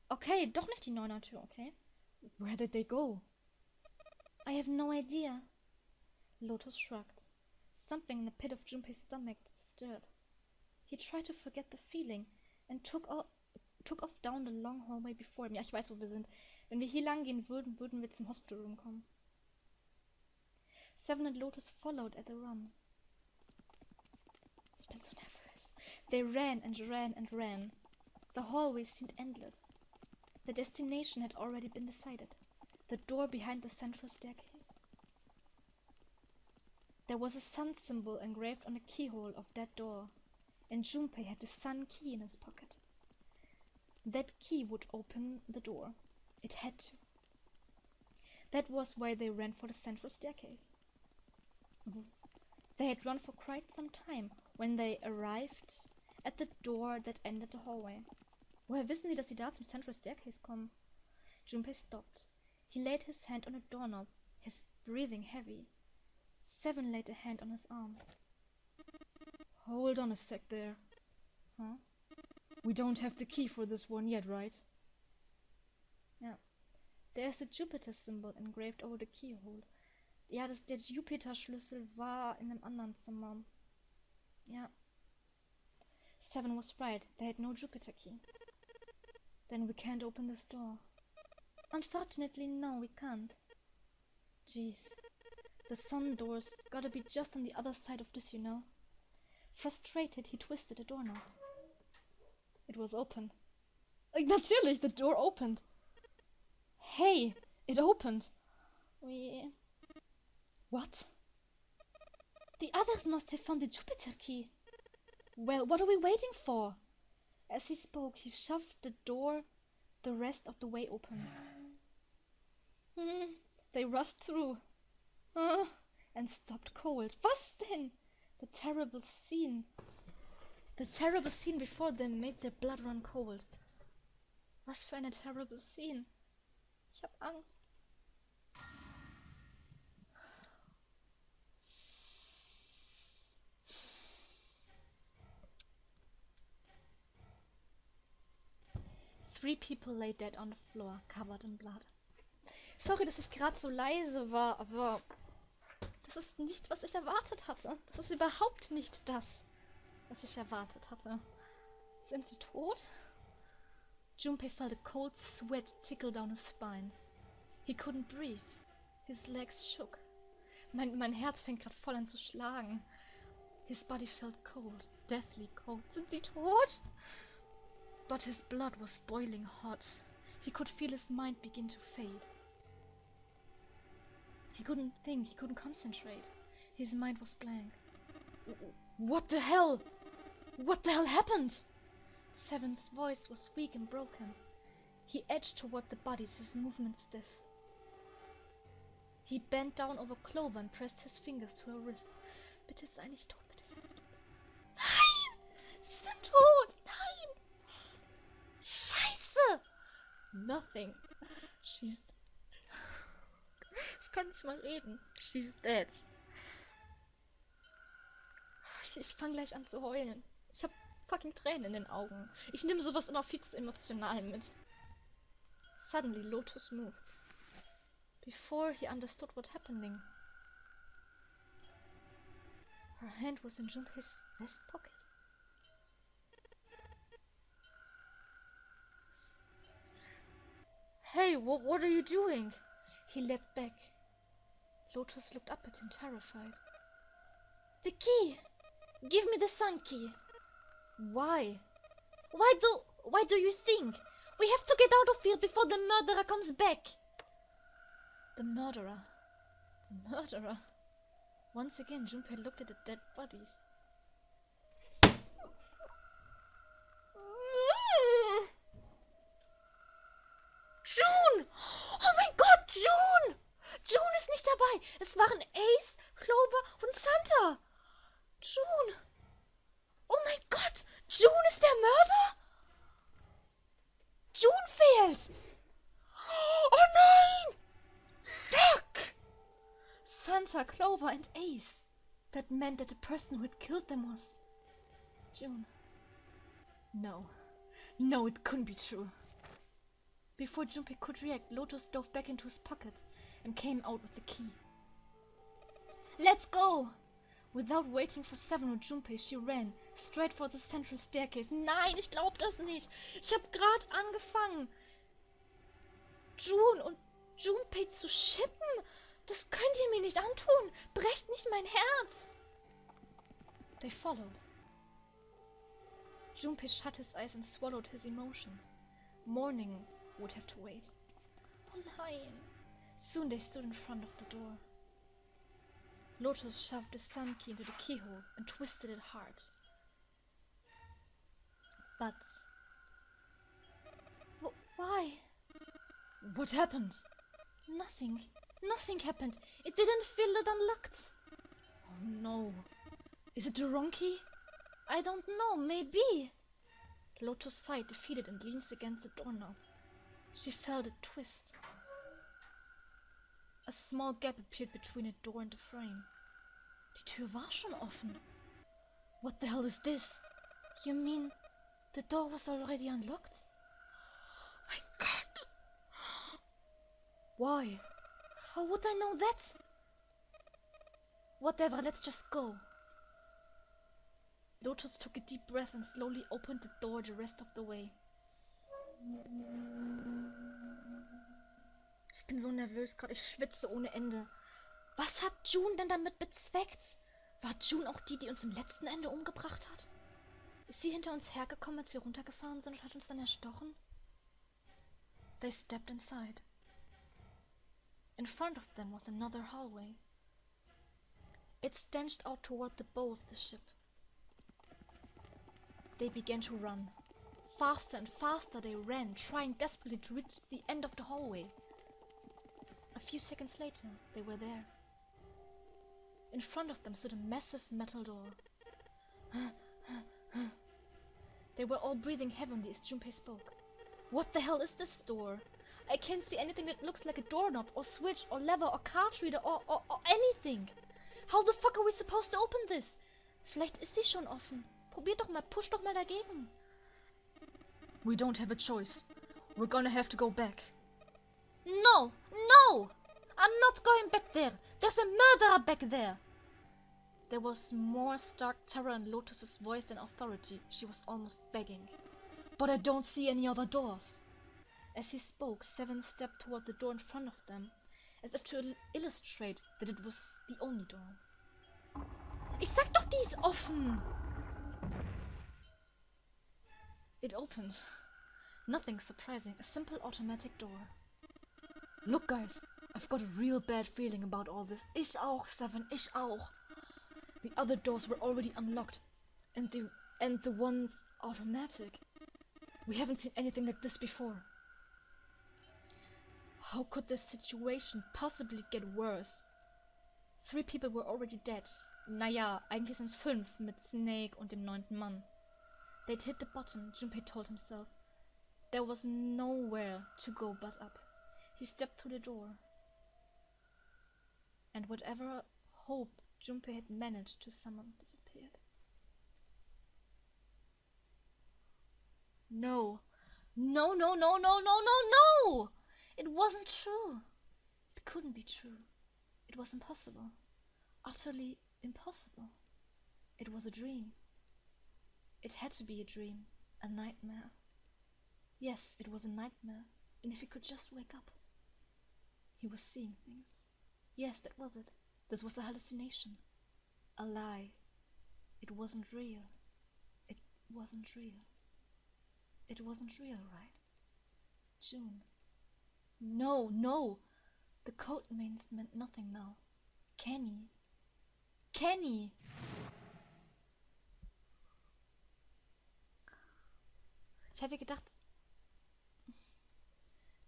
Okay, doch nicht die Neuner-Tür, okay? Where did they go? I have no idea. Lotus shrugged. Something in the pit of Junpei's stomach stirred. He tried to forget the feeling and took off down the long hallway before him. Ja, ich weiß, wo wir sind. Wenn wir hier lang gehen würden, würden wir zum Hospital Room kommen. Seven and Lotus followed at a run. Ich bin so nervös. They ran and ran and ran. The hallway seemed endless. The destination had already been decided. The door behind the central staircase. There was a sun symbol engraved on the keyhole of that door, and Junpei had the sun key in his pocket. That key would open the door. It had to. That was why they ran for the central staircase. They had run for quite some time when they arrived at the door that ended the hallway. Woher wissen sie, dass sie da zum Central Staircase kommen? Junpei stopped. He laid his hand on a doorknob, his breathing heavy. Seven laid a hand on his arm. Hold on a sec there. Huh? We don't have the key for this one yet, right? Yeah. There's a Jupiter symbol engraved over the keyhole. Ja, der Jupiter-Schlüssel war in einem anderen Zimmer. Ja. Seven was right. They had no Jupiter key. Then we can't open this door. Unfortunately, no, we can't. Jeez. The sun door's gotta be just on the other side of this, you know. Frustrated, he twisted the doorknob. It was open. Natürlich, the door opened. Hey, it opened. What? The others must have found the Jupiter key. Well, what are we waiting for? As he spoke, he shoved the door the rest of the way open. They rushed through. And stopped cold. Was denn? The terrible scene before them made their blood run cold. Was für eine terrible scene. Ich hab Angst. Three people lay dead on the floor, covered in blood. Sorry, dass ich gerade so leise war, aber das ist nicht, was ich erwartet hatte. Das ist überhaupt nicht das, was ich erwartet hatte. Sind sie tot? Junpei felt a cold sweat tickle down his spine. He couldn't breathe. His legs shook. Mein Herz fängt gerade voll an zu schlagen. His body felt cold, deathly cold. Sind sie tot? But his blood was boiling hot. He could feel his mind begin to fade. He couldn't think, he couldn't concentrate. His mind was blank. What the hell? What the hell happened? Seven's voice was weak and broken. He edged toward the bodies, his movement stiff. He bent down over Clover and pressed his fingers to her wrist. Bitte sei nicht tot, bitte sei nicht tot. Nein! Sie sind tot! Nein! Scheiße! Nothing. She's... Ich kann nicht mal reden. She's dead. Ich fange gleich an zu heulen. Ich hab fucking Tränen in den Augen. Ich nehme sowas immer viel zu emotional mit. Suddenly, Lotus moved. Before he understood what happening, her hand was in Junpei's vest pocket. Hey, what are you doing? He leapt back. Lotus looked up at him, terrified. The key! Give me the sun key! Why? Why do you think? We have to get out of here before the murderer comes back! The murderer. The murderer. Once again, Junpei looked at the dead bodies. June! Oh mein Gott, June! June ist nicht dabei. Es waren Ace, Clover und Santa. June! Oh mein Gott! June ist der Mörder? June fehlt! Oh nein! Duck! Santa, Clover and Ace. That meant that the person who had killed them was... June. No. No, it couldn't be true. Before Junpei could react, Lotus dove back into his pocket and came out with the key. Let's go! Without waiting for Seven or Junpei, she ran straight for the central staircase. Nein, ich glaub das nicht. Ich hab grad angefangen, June und Junpei zu shippen. Das könnt ihr mir nicht antun. Brecht nicht mein Herz. They followed. Junpei shut his eyes and swallowed his emotions. Morning would have to wait. Oh nein. Soon they stood in front of the door. Lotus shoved the sun key into the keyhole and twisted it hard. But... why? What happened? Nothing. Nothing happened. It didn't feel it unlocked. Oh no. Is it the wrong key? I don't know. Maybe. Lotus sighed, defeated, and leans against the doorknob. She felt it twist. A small gap appeared between the door and the frame. Die Tür war schon offen. What the hell is this? You mean the door was already unlocked? My God! Why? How would I know that? Whatever, let's just go. Lotus took a deep breath and slowly opened the door the rest of the way. Ich bin so nervös gerade, ich schwitze ohne Ende. Was hat June denn damit bezweckt? War June auch die uns im letzten Ende umgebracht hat? Ist sie hinter uns hergekommen, als wir runtergefahren sind und hat uns dann erstochen? They stepped inside. In front of them was another hallway. It stanched out toward the bow of the ship. They began to run. Faster and faster they ran, trying desperately to reach the end of the hallway. A few seconds later, they were there. In front of them stood a massive metal door. They were all breathing heavily as Junpei spoke. What the hell is this door? I can't see anything that looks like a doorknob, or switch, or lever, or card reader, or anything. How the fuck are we supposed to open this? Vielleicht ist sie schon offen. Probier doch mal, push doch mal dagegen. We don't have a choice. We're gonna have to go back. No! No! I'm not going back there! There's a murderer back there! There was more stark terror in Lotus's voice than authority. She was almost begging. But I don't see any other doors. As he spoke, Seven stepped toward the door in front of them, as if to illustrate that it was the only door. Ich sag doch, die ist offen! It opened. Nothing surprising, a simple automatic door. Look guys, I've got a real bad feeling about all this. Ich auch, Seven, ich auch. The other doors were already unlocked, and the ones automatic. We haven't seen anything like this before. How could this situation possibly get worse? 3 people were already dead. Naja, eigentlich sind's 5 mit Snake und dem 9. Mann. They'd hit the bottom, Junpei told himself. There was nowhere to go but up. He stepped through the door. And whatever hope Junpei had managed to summon disappeared. No. No, no, no, no, no, no, no! It wasn't true. It couldn't be true. It was impossible. Utterly impossible. It was a dream. It had to be a dream. A nightmare. Yes, it was a nightmare. And if he could just wake up. He was seeing things. Yes, that was it. This was a hallucination. A lie. It wasn't real. It wasn't real. It wasn't real, right? June. No, no! The code names meant nothing now. Kenny. Kenny! Ich hätte gedacht...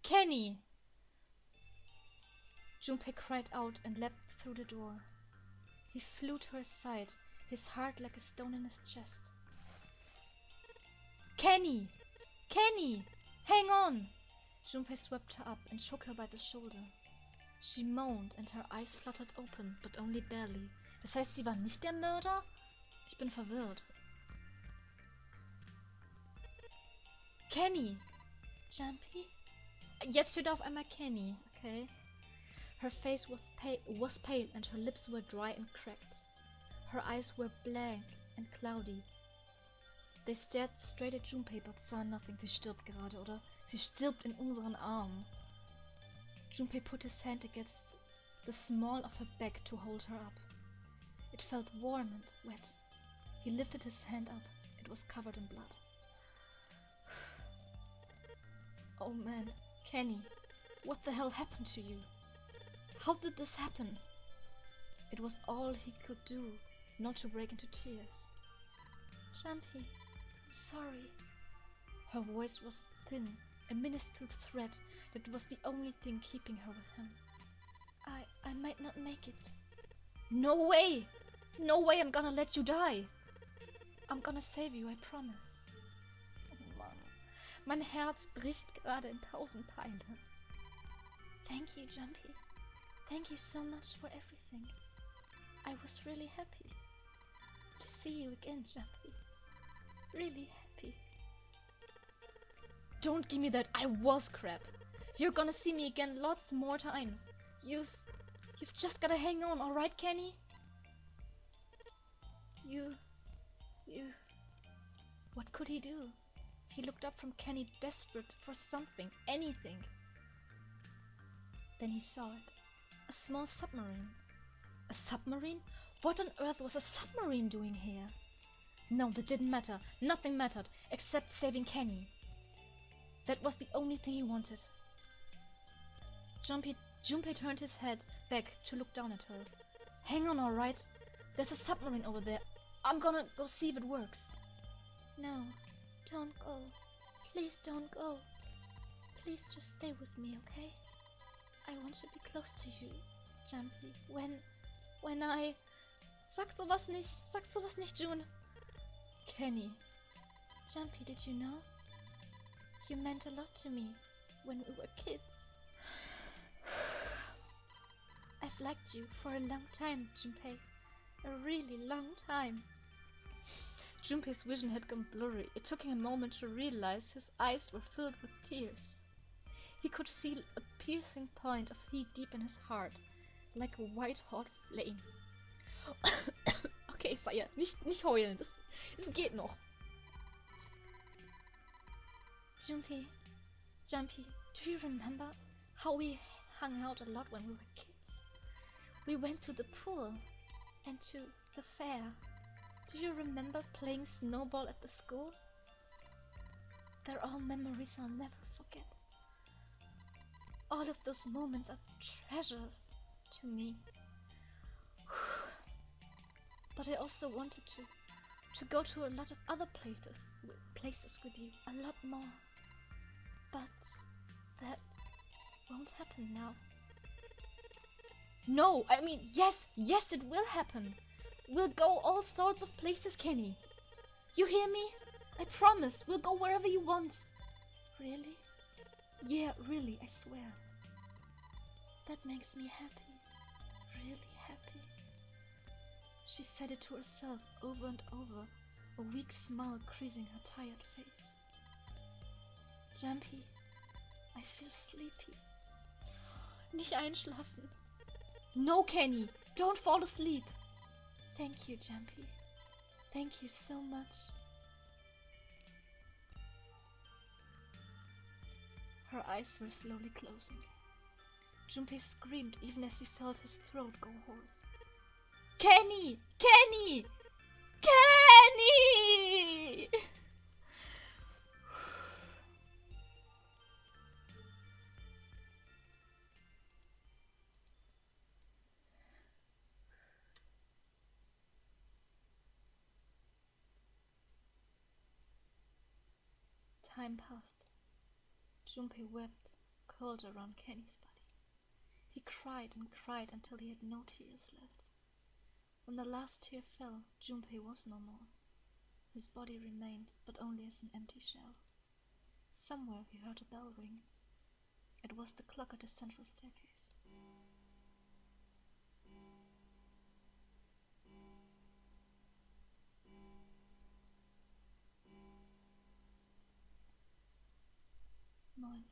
Kenny! Junpei cried out and leapt through the door. He flew to her side, his heart like a stone in his chest. Kenny! Kenny! Hang on! Junpei swept her up and shook her by the shoulder. She moaned and her eyes fluttered open, but only barely. Das heißt, sie war nicht der Mörder? Ich bin verwirrt. Kenny! Jumpy? Jetzt steht auf einmal Kenny, okay? Her face was pale and her lips were dry and cracked. Her eyes were blank and cloudy. They stared straight at Junpei but saw nothing. Sie stirbt gerade, oder? Sie stirbt in unseren Armen. Junpei put his hand against the small of her back to hold her up. It felt warm and wet. He lifted his hand up. It was covered in blood. Oh man, Kenny, what the hell happened to you? How did this happen? It was all he could do, not to break into tears. Jumpy, I'm sorry. Her voice was thin, a minuscule thread that was the only thing keeping her with him. I might not make it. No way! No way I'm gonna let you die! I'm gonna save you, I promise. Oh Mann. Mein Herz bricht gerade in 1000 Teile. Thank you, Jumpy. Thank you so much for everything. I was really happy to see you again, Jumpy. Really happy. Don't give me that I was crap. You're gonna see me again lots more times. You've just gotta hang on, alright, Kenny? You... What could he do? He looked up from Kenny, desperate for something, anything. Then he saw it. A small submarine. A submarine? What on earth was a submarine doing here? No, that didn't matter. Nothing mattered, except saving Kenny. That was the only thing he wanted. Junpei turned his head back to look down at her. Hang on, alright? There's a submarine over there. I'm gonna go see if it works. No, don't go. Please don't go. Please just stay with me, okay? I want to be close to you, Junpei. When I... Sag sowas nicht, June. Kenny. Junpei, did you know? You meant a lot to me when we were kids. I've liked you for a long time, Junpei. A really long time. Junpei's vision had gone blurry. It took him a moment to realize his eyes were filled with tears. He could feel a piercing point of heat deep in his heart, like a white-hot flame. Okay, Saya, nicht heulen, das geht noch. Junpei, do you remember how we hung out a lot when we were kids? We went to the pool and to the fair. Do you remember playing snowball at the school? They're all memories I'll never forget. All of those moments are treasures to me. But I also wanted to go to a lot of other places with you, a lot more. But that won't happen now. No, I mean, yes, it will happen. We'll go all sorts of places, Kenny. You hear me? I promise, we'll go wherever you want. Really? Yeah, really, I swear. That makes me happy. Really happy. She said it to herself over and over, a weak smile creasing her tired face. Junpei, I feel sleepy. Nicht einschlafen. No, Kenny, don't fall asleep. Thank you, Junpei. Thank you so much. Her eyes were slowly closing. Junpei screamed even as he felt his throat go hoarse. Kenny! Kenny! Kenny! Time passed. Junpei wept, curled around Kenny's body. He cried and cried until he had no tears left. When the last tear fell, Junpei was no more. His body remained, but only as an empty shell. Somewhere he heard a bell ring. It was the clock at the central staircase. Neun.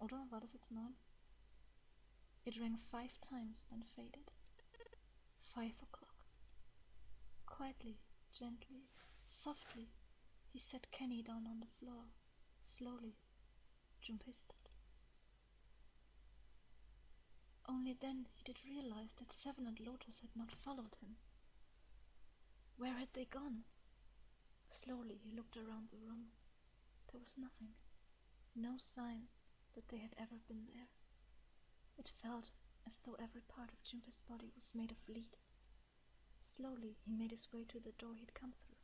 Oder war das jetzt 9? It rang 5 times, then faded. 5 o'clock. Quietly, gently, softly, he set Kenny down on the floor. Slowly, Junpei stood. Only then he did realize that Seven and Lotus had not followed him. Where had they gone? Slowly he looked around the room. There was nothing. No sign that they had ever been there. It felt as though every part of Junpei's body was made of lead. Slowly he made his way to the door he'd come through.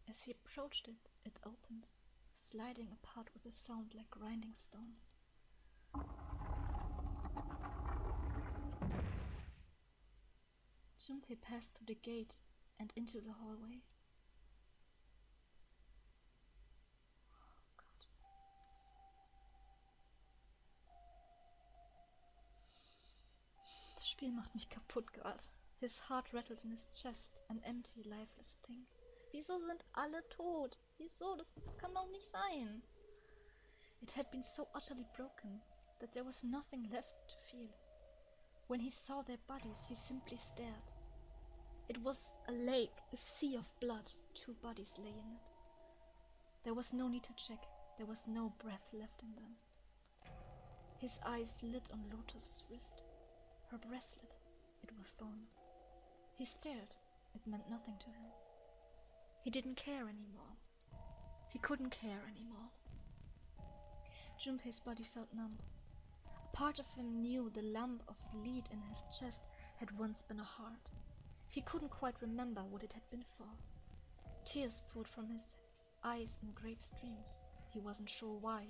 As he approached it, it opened, sliding apart with a sound like grinding stone. Junpei passed through the gate and into the hallway. Das Spiel macht mich kaputt gerade. His heart rattled in his chest, an empty, lifeless thing. Wieso sind alle tot? Wieso? Das kann doch nicht sein. It had been so utterly broken that there was nothing left to feel. When he saw their bodies, he simply stared. It was a lake, a sea of blood. 2 bodies lay in it. There was no need to check. There was no breath left in them. His eyes lit on Lotus's wrist. Her bracelet. It was gone. He stared. It meant nothing to him. He didn't care anymore. He couldn't care anymore. Junpei's body felt numb. A part of him knew the lump of lead in his chest had once been a heart. He couldn't quite remember what it had been for. Tears poured from his eyes in great streams. He wasn't sure why.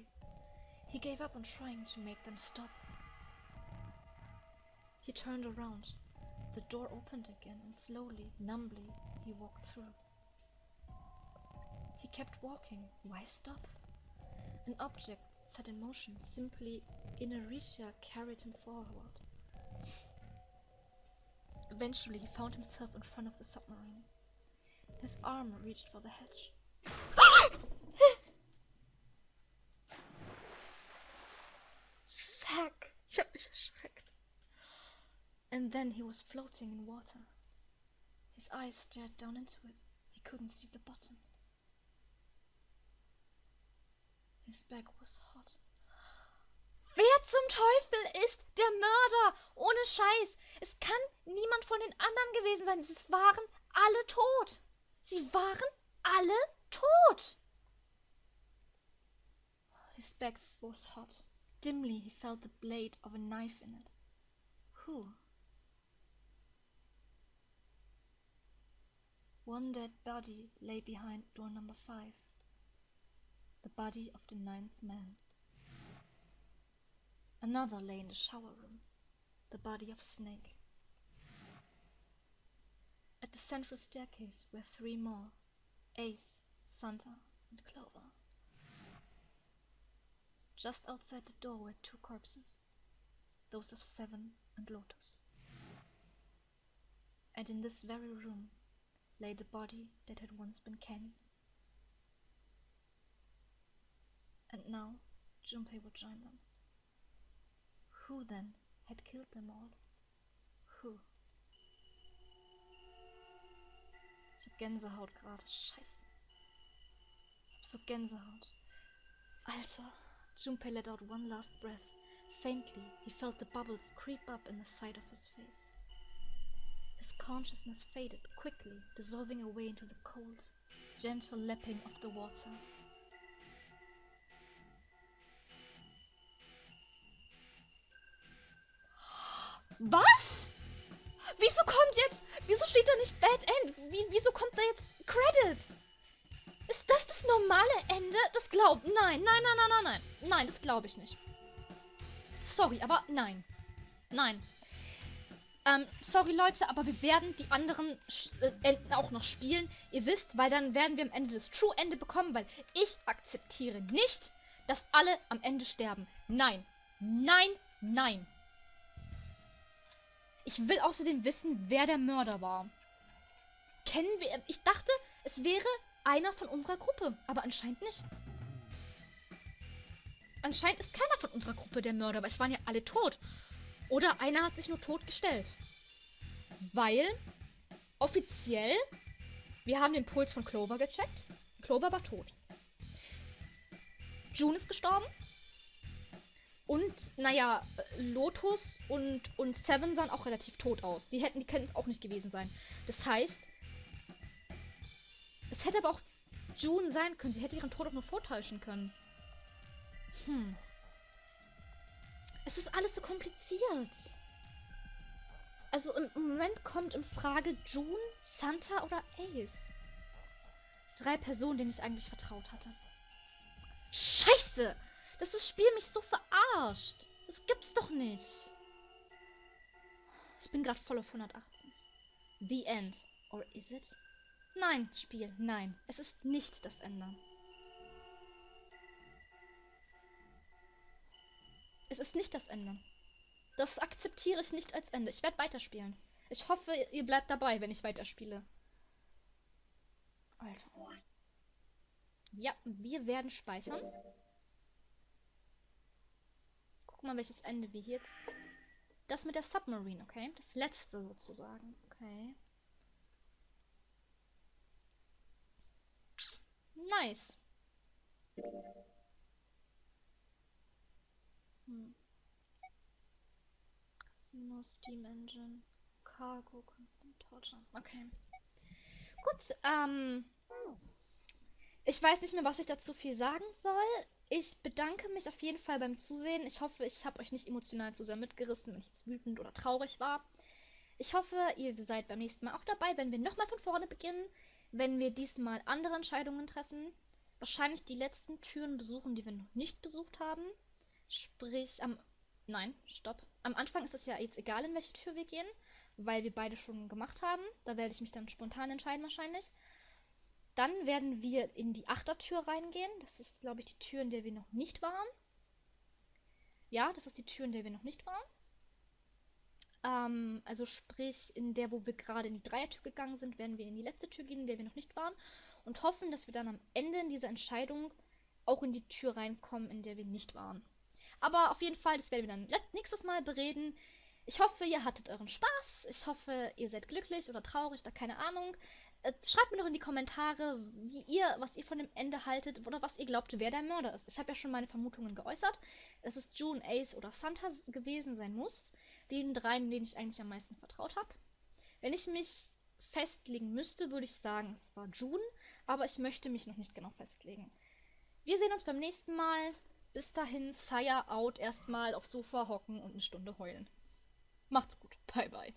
He gave up on trying to make them stop. He turned around. The door opened again, and slowly, numbly, he walked through. He kept walking. Why stop? An object set in motion, simply inertia carried him forward. Eventually, he found himself in front of the submarine. His arm reached for the hatch. Fuck! Ich hab mich erschreckt. And then he was floating in water. His eyes stared down into it. He couldn't see the bottom. His back was hot. Wer zum Teufel ist der Mörder? Ohne Scheiß. Es kann niemand von den anderen gewesen sein. Sie waren alle tot. Sie waren alle tot. His back was hot. Dimly he felt the blade of a knife in it. Who? One dead body lay behind door number 5. The body of the 9th man. Another lay in the shower room. The body of Snake. At the central staircase were 3 more. Ace, Santa, and Clover. Just outside the door were 2 corpses. Those of Seven and Lotus. And in this very room lay the body that had once been Kenny. And now Junpei would join them. Who then had killed them all? Who? Ich hab Gänsehaut gerade. Scheiße. Ich hab so Gänsehaut. Alter. Junpei let out one last breath. Faintly, he felt the bubbles creep up in the side of his face. His consciousness faded quickly, dissolving away into the cold, gentle lapping of the water. Was? Wieso steht da nicht Bad End? Wieso kommt da jetzt Credits? Ist das normale Ende? Nein, das glaube ich nicht. Sorry, aber nein. Nein. Sorry Leute, aber wir werden die anderen Enden auch noch spielen. Ihr wisst, weil dann werden wir am Ende das True Ende bekommen, weil ich akzeptiere nicht, dass alle am Ende sterben. Nein. Nein, nein. Ich will außerdem wissen, wer der Mörder war. Ich dachte, es wäre einer von unserer Gruppe, aber anscheinend nicht. Anscheinend ist keiner von unserer Gruppe der Mörder, aber es waren ja alle tot. Oder einer hat sich nur tot gestellt. Weil, offiziell, wir haben den Puls von Clover gecheckt. Clover war tot. June ist gestorben. Und, naja, Lotus und Seven sahen auch relativ tot aus. Die können es auch nicht gewesen sein. Das heißt, es hätte aber auch June sein können. Sie hätte ihren Tod auch nur vortäuschen können. Es ist alles so kompliziert. Also im Moment kommt in Frage June, Santa oder Ace. 3 Personen, denen ich eigentlich vertraut hatte. Scheiße! Dass das Spiel mich so verarscht. Das gibt's doch nicht. Ich bin gerade voll auf 180. The End. Or is it? Nein, Spiel, nein. Es ist nicht das Ende. Es ist nicht das Ende. Das akzeptiere ich nicht als Ende. Ich werde weiterspielen. Ich hoffe, ihr bleibt dabei, wenn ich weiterspiele. Alter. Ja, wir werden speichern. Guck mal, welches Ende wir hier jetzt... Das mit der Submarine, okay? Das letzte sozusagen. Okay. nice. Casino, Steam Engine, Cargo, Torture. Okay. Gut, ich weiß nicht mehr, was ich dazu viel sagen soll. Ich bedanke mich auf jeden Fall beim Zusehen. Ich hoffe, ich habe euch nicht emotional zu sehr mitgerissen, wenn ich jetzt wütend oder traurig war. Ich hoffe, ihr seid beim nächsten Mal auch dabei, wenn wir nochmal von vorne beginnen, wenn wir diesmal andere Entscheidungen treffen. Wahrscheinlich die letzten Türen besuchen, die wir noch nicht besucht haben. Sprich, Nein, stopp. Am Anfang ist es ja jetzt egal, in welche Tür wir gehen, weil wir beide schon gemacht haben. Da werde ich mich dann spontan entscheiden wahrscheinlich. Dann werden wir in die Achtertür reingehen. Das ist, glaube ich, die Tür, in der wir noch nicht waren. Ja, das ist die Tür, in der wir noch nicht waren. Also sprich, in der, wo wir gerade in die Dreiertür gegangen sind, werden wir in die letzte Tür gehen, in der wir noch nicht waren. Und hoffen, dass wir dann am Ende in dieser Entscheidung auch in die Tür reinkommen, in der wir nicht waren. Aber auf jeden Fall, das werden wir dann nächstes Mal bereden. Ich hoffe, ihr hattet euren Spaß. Ich hoffe, ihr seid glücklich oder traurig oder keine Ahnung. Schreibt mir doch in die Kommentare, was ihr von dem Ende haltet oder was ihr glaubt, wer der Mörder ist. Ich habe ja schon meine Vermutungen geäußert. Es ist June, Ace oder Santa gewesen sein muss. Den dreien, denen ich eigentlich am meisten vertraut habe. Wenn ich mich festlegen müsste, würde ich sagen, es war June, aber ich möchte mich noch nicht genau festlegen. Wir sehen uns beim nächsten Mal. Bis dahin, Saya out, erstmal aufs Sofa hocken und eine Stunde heulen. Macht's gut. Bye bye.